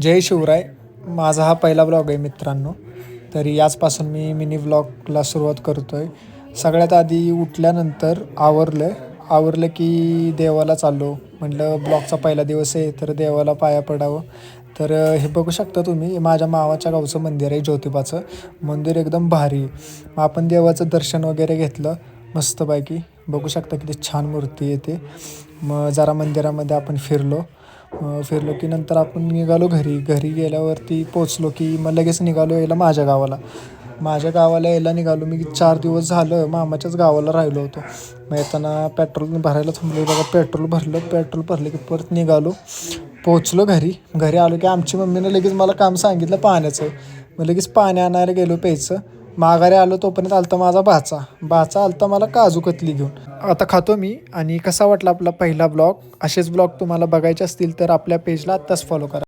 जय शिवराय. माझा हा पहिला ब्लॉग आहे मित्रांनो. तरी याचपासून मी मिनी ब्लॉगला सुरुवात करतो आहे. सगळ्यात आधी उठल्यानंतर आवरलं की देवाला चाललो. म्हटलं ब्लॉगचा पहिला दिवस आहे तर देवाला पाया पडावं. तर हे बघू शकता तुम्ही, माझ्या मावाच्या गावचं मंदिर आहे, ज्योतिबाचं मंदिर एकदम भारी. मग आपण देवाचं दर्शन वगैरे घेतलं मस्तपैकी. बघू शकता किती छान मूर्ती येते. मग जरा मंदिरामध्ये आपण फिरलो की नंतर आपण निघालो घरी गेल्यावरती पोचलो की मग लगेच निघालो यायला माझ्या गावाला यायला निघालो. मी 4 दिवस झालं मामाच्याच गावाला राहिलो होतो. मग येताना पेट्रोल भरायला थांबलो. बघा पेट्रोल भरलं की परत निघालो. पोचलो घरी आलो की आमची मम्मीनं लगेच मला काम सांगितलं पाण्याचं. मग लगेच पाणी आणायला गेलो प्यायचं. माघारी आलो तोपर्यंत आलता माझा भाचा आलता मला काजू कतली घेऊन. आता खातो मी. आणि कसा वाटला आपला पहिला ब्लॉग. असेच ब्लॉग तुम्हाला बघायचे असतील तर आपल्या पेजला आत्ताच फॉलो करा.